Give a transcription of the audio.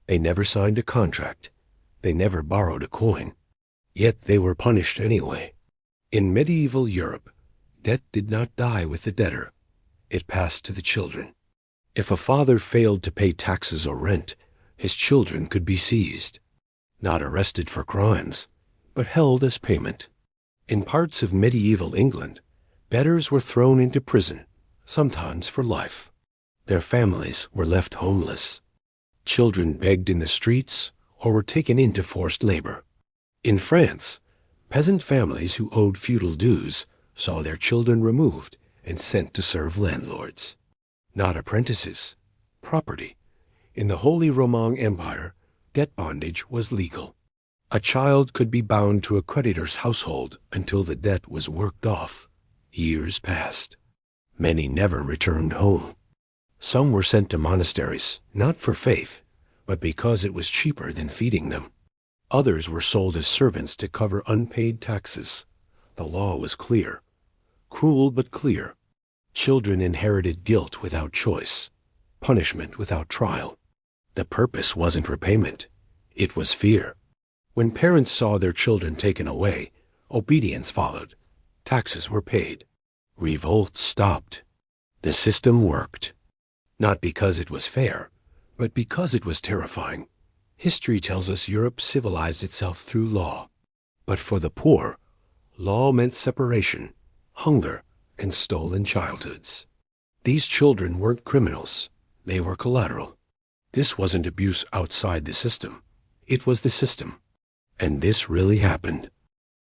They never signed a contract. They never borrowed a coin. Yet they were punished anyway. In medieval Europe, debt did not die with the debtor. It passed to the children. If a father failed to pay taxes or rent, his children could be seized. Not arrested for crimes, but held as payment. In parts of medieval England, debtors were thrown into prison, sometimes for life. Their families were left homeless. Children begged in the streets or were taken into forced labor. In France, peasant families who owed feudal dues saw their children removed and sent to serve landlords. Not apprentices, property. In the Holy Roman Empire, debt bondage was legal. A child could be bound to a creditor's household until the debt was worked off. Years passed. Many never returned home. Some were sent to monasteries, not for faith, but because it was cheaper than feeding them. Others were sold as servants to cover unpaid taxes. The law was clear. Cruel but clear. Children inherited guilt without choice, punishment without trial. The purpose wasn't repayment. It was fear. When parents saw their children taken away, obedience followed. Taxes were paid. Revolt stopped. The system worked. Not because it was fair, but because it was terrifying. History tells us Europe civilized itself through law. But for the poor, law meant separation, hunger, and stolen childhoods. These children weren't criminals. They were collateral. This wasn't abuse outside the system. It was the system. And this really happened.